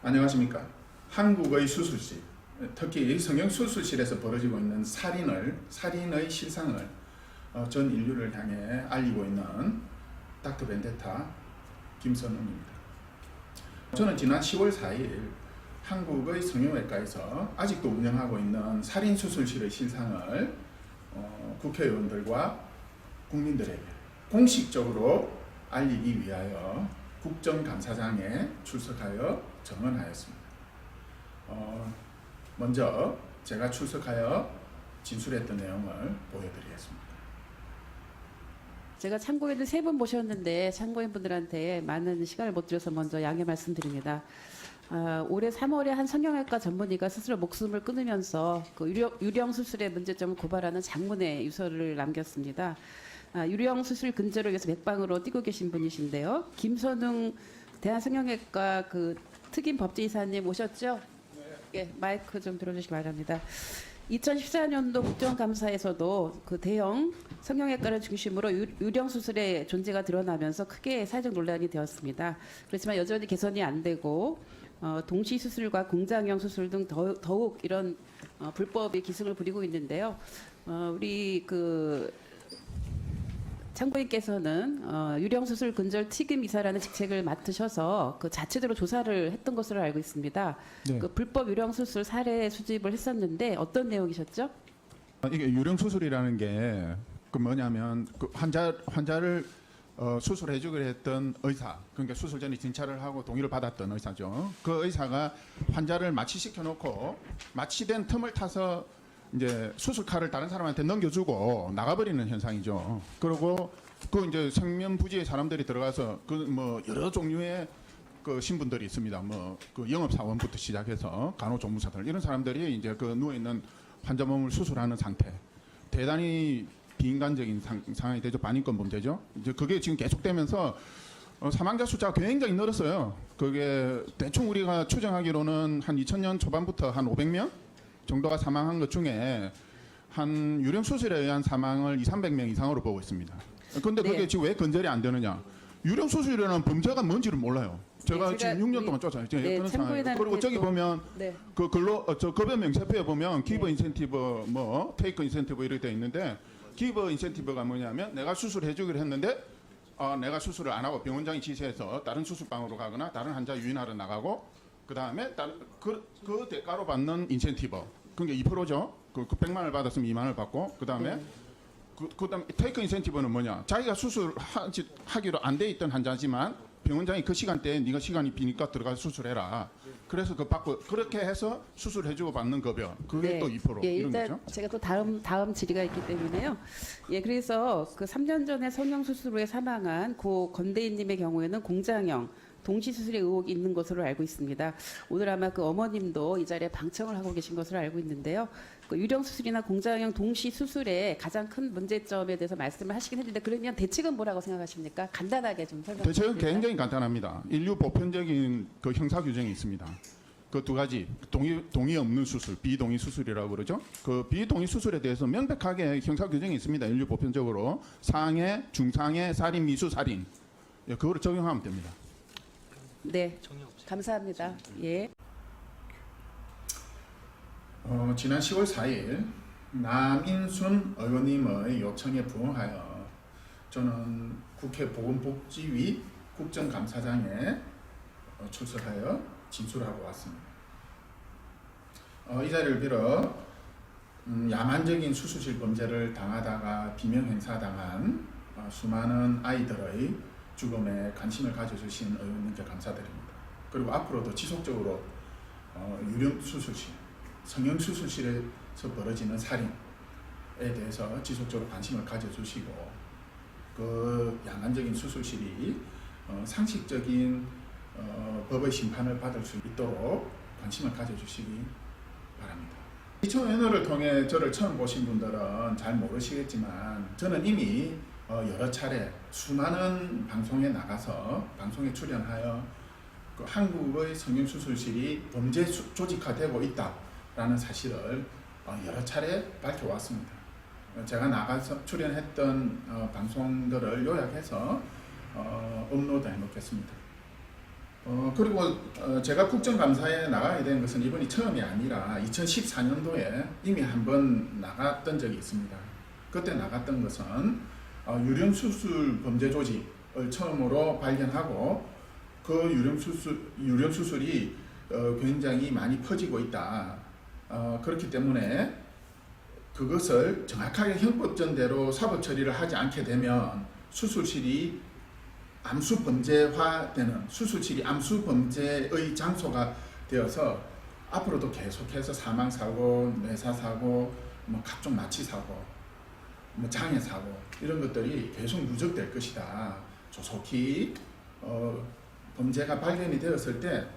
안녕하십니까. 한국의 수술실, 특히 성형수술실에서 벌어지고 있는 살인의 실상을 전 인류를 향해 알리고 있는 닥터 벤데타 김선웅입니다. 저는 지난 10월 4일 한국의 성형외과에서 아직도 운영하고 있는 살인수술실의 실상을 국회의원들과 국민들에게 공식적으로 알리기 위하여 국정감사장에 출석하여 정언하였습니다. 먼저 제가 출석하여 진술했던 내용을 보여드리겠습니다. 제가 참고인을 3분 모셨는데 참고인분들한테 많은 시간을 못 드려서 먼저 양해 말씀드립니다. 올해 3월에 한 성형외과 전문의가 스스로 목숨을 끊으면서 그 유령 수술의 문제점을 고발하는 장문의 유서를 남겼습니다. 유령 수술 근절을 위해서 맥방으로 뛰고 계신 분이신데요. 김선웅 대한성형외과 그 특임 법제이사님 오셨죠? 네. 예, 마이크 좀 들어주시기 바랍니다. 2014년도 국정감사에서도 그 대형 성형외과를 중심으로 유령 수술의 존재가 드러나면서 크게 사회적 논란이 되었습니다. 그렇지만 여전히 개선이 안 되고 동시 수술과 공장형 수술 등 더욱 이런 불법이 기승을 부리고 있는데요. 우리 그 참고인께서는 유령 수술 근절 특임 이사라는 직책을 맡으셔서 그 자체적으로 조사를 했던 것으로 알고 있습니다. 네. 그 불법 유령 수술 사례 수집을 했었는데 어떤 내용이셨죠? 이게 유령 수술이라는 게 그 뭐냐면 그 환자를 수술해주기로 했던 의사, 그러니까 수술 전에 진찰을 하고 동의를 받았던 의사죠. 그 의사가 환자를 마취시켜 놓고 마취된 틈을 타서 이제 수술칼을 다른 사람한테 넘겨주고 나가버리는 현상이죠. 그리고 그 이제 생면부지에 사람들이 들어가서 그 뭐 여러 종류의 그 신분들이 있습니다. 뭐 그 영업사원부터 시작해서 간호조무사들 이런 사람들이 이제 그 누워 있는 환자 몸을 수술하는 상태. 대단히 비인간적인 상황이 되죠. 반인권 범죄죠. 이제 그게 지금 계속되면서 사망자 숫자가 굉장히 늘었어요. 그게 대충 우리가 추정하기로는 한 2000년 초반부터 한 500명 정도가 사망한 것 중에 한 유령 수술에 의한 사망을 200~300명 이상으로 보고 있습니다. 그런데 그게 네. 지금 왜 근절이 안 되느냐? 유령 수술이라는 범죄가 뭔지를 몰라요. 제가 지금 6년 동안 쫓아냈죠. 네, 그런 상황이에요. 그리고 저기 보면 네. 그 저 급여 명세표에 보면 기브 인센티브 뭐 테이크 인센티브 이렇게 돼 있는데 기브 인센티브가 뭐냐면 내가 수술해주기로 했는데 내가 수술을 안 하고 병원장이 지시해서 다른 수술방으로 가거나 다른 환자 유인하러 나가고 그 다음에 그 대가로 받는 인센티브 그게 2%죠. 그 100만 원을 받았으면 2만 원을 받고 그 다음에 그다음에 테이크 인센티브는 뭐냐? 자기가 수술하기로 안 돼 있던 환자지만 병원장이 그 시간대에 네가 시간이 비니까 들어가서 수술해라. 그래서 그 받고 그렇게 해서 수술해주고 받는 급여 그게 네. 또 2% 예, 이런 일단 거죠. 제가 또 다음 질의가 있기 때문에요. 예, 그래서 그 3년 전에 성형 수술 후에 사망한 고 건대인님의 경우에는 공장형 동시 수술의 의혹이 있는 것으로 알고 있습니다. 오늘 아마 그 어머님도 이 자리에 방청을 하고 계신 것으로 알고 있는데요. 그 유령 수술이나 공장형 동시 수술의 가장 큰 문제점에 대해서 말씀을 하시긴 했는데 그러면 대책은 뭐라고 생각하십니까? 간단하게 좀 설명해 주세요. 대책은 굉장히 간단합니다. 인류 보편적인 그 형사 규정이 있습니다. 그 두 가지 동의 없는 수술, 비동의 수술이라고 그러죠. 그 비동의 수술에 대해서 명백하게 형사 규정이 있습니다. 인류 보편적으로 상해, 중상해, 살인, 미수, 살인 그거를 적용하면 됩니다. 네, 감사합니다. 예. 지난 10월 4일 남인순 의원님의 요청에 부응하여 저는 국회 보건복지위 국정감사장에 출석하여 진술하고 왔습니다. 이 자리를 빌어 야만적인 수술실 범죄를 당하다가 비명행사당한 수많은 아이들의 죽음에 관심을 가져주신 의원님께 감사드립니다. 그리고 앞으로도 지속적으로 유령 수술실, 성형 수술실에서 벌어지는 살인에 대해서 지속적으로 관심을 가져주시고 그 야만적인 수술실이 상식적인 법의 심판을 받을 수 있도록 관심을 가져주시기 바랍니다. 이청연호를 통해 저를 처음 보신 분들은 잘 모르시겠지만 저는 이미 여러 차례 수많은 방송에 나가서 방송에 출연하여 그 한국의 성형수술실이 범죄 조직화되고 있다라는 사실을 여러 차례 밝혀왔습니다. 제가 나가서 출연했던 방송들을 요약해서 업로드 해놓겠습니다. 그리고 제가 국정감사에 나가게 된 것은 이번이 처음이 아니라 2014년도에 이미 한번 나갔던 적이 있습니다. 그때 나갔던 것은 유령수술 범죄 조직을 처음으로 발견하고 그 유령수술이 굉장히 많이 퍼지고 있다. 그렇기 때문에 그것을 정확하게 형법전대로 사법 처리를 하지 않게 되면 수술실이 암수범죄화되는 수술실이 암수범죄의 장소가 되어서 앞으로도 계속해서 사망사고, 뇌사사고, 뭐 각종 마취사고, 뭐 장애사고 이런 것들이 계속 누적될 것이다. 조속히 범죄가 발견이 되었을 때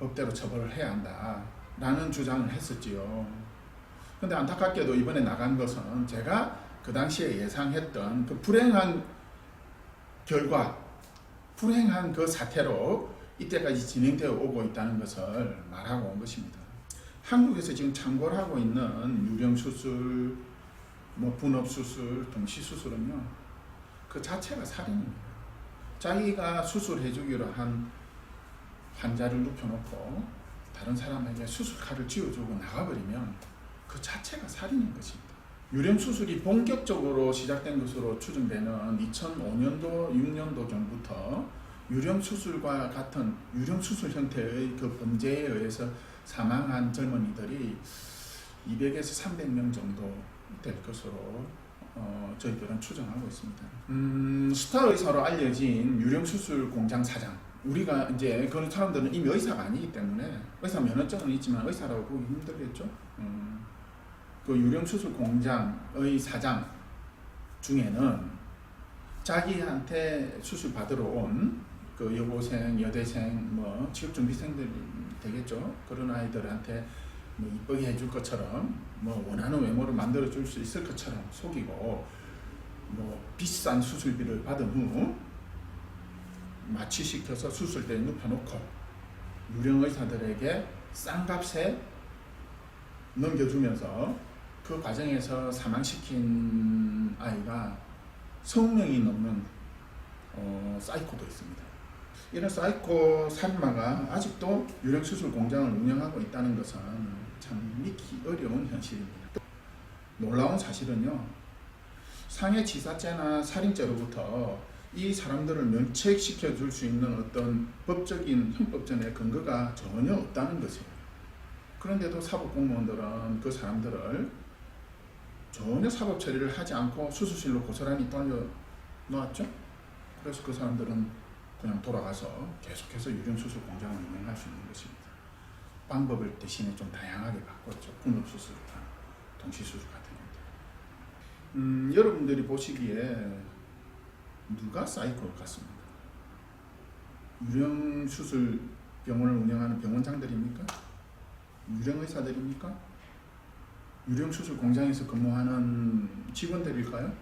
법대로 처벌을 해야 한다라는 주장을 했었지요. 그런데 안타깝게도 이번에 나간 것은 제가 그 당시에 예상했던 그 불행한 결과, 불행한 그 사태로 이때까지 진행되어 오고 있다는 것을 말하고 온 것입니다. 한국에서 지금 창궐 하고 있는 유령수술, 뭐 분업수술, 동시수술은요, 그 자체가 살인입니다. 자기가 수술해주기로 한 환자를 눕혀놓고 다른 사람에게 수술칼을 쥐어주고 나가버리면 그 자체가 살인인 것입니다. 유령수술이 본격적으로 시작된 것으로 추정되는 2005년도, 6년도 경부터 유령수술과 같은 유령수술 형태의 그 범죄에 의해서 사망한 젊은이들이 200에서 300명 정도 될 것으로 저희들은 추정하고 있습니다. 스타 의사로 알려진 유령수술 공장 사장, 우리가 이제 그런 사람들은 이미 의사가 아니기 때문에 의사 면허증은 있지만 의사라고 보기 힘들겠죠. 그 유령수술 공장의 사장 중에는 자기한테 수술 받으러 온 그 여고생, 여대생, 뭐 취업준비생들 되겠죠. 그런 아이들한테 뭐 이쁘게 해줄 것처럼, 뭐 원하는 외모를 만들어 줄 수 있을 것처럼 속이고, 뭐 비싼 수술비를 받은 후 마취시켜서 수술대에 눕혀놓고 유령 의사들에게 싼 값에 넘겨주면서 그 과정에서 사망시킨 아이가 20명이 넘는 사이코도 있습니다. 이런 사이코 살인마가 아직도 유령수술 공장을 운영하고 있다는 것은 참 믿기 어려운 현실입니다. 놀라운 사실은요, 상해치사죄나 살인죄로부터 이 사람들을 면책시켜 줄 수 있는 어떤 법적인 형법전의 근거가 전혀 없다는 것이에요. 그런데도 사법공무원들은 그 사람들을 전혀 사법 처리를 하지 않고 수술실로 고스란히 돌려놓았죠. 그래서 그 사람들은 그냥 돌아가서 계속해서 유령수술 공장을 운영할 수 있는 것입니다. 방법을 대신에 좀 다양하게 바꿨죠. 분업수술이나 동시수술 같은 것들. 여러분들이 보시기에 누가 사이코 같습니다. 유령수술 병원을 운영하는 병원장들입니까? 유령의사들입니까? 유령수술 공장에서 근무하는 직원들일까요?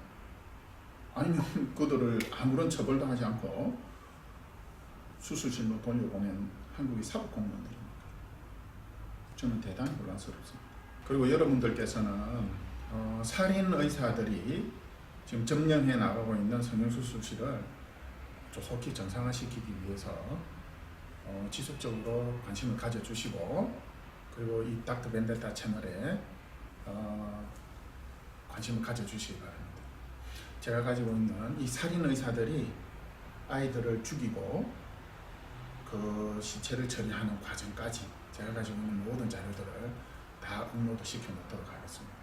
아니면 그들을 아무런 처벌도 하지 않고 수술실로 돌려보낸 한국의 사법공무원들입니까? 저는 대단히 혼란스럽습니다. 그리고 여러분들께서는 살인의사들이 지금 점령해 나가고 있는 성형수술실을 조속히 정상화시키기 위해서 지속적으로 관심을 가져주시고, 그리고 이 닥터 벤데타 채널에 관심을 가져주시기 바랍니다. 제가 가지고 있는 이 살인의사들이 아이들을 죽이고 그 시체를 처리하는 과정까지 제가 가지고 있는 모든 자료들을 다 업로드 시켜 놓도록 하겠습니다.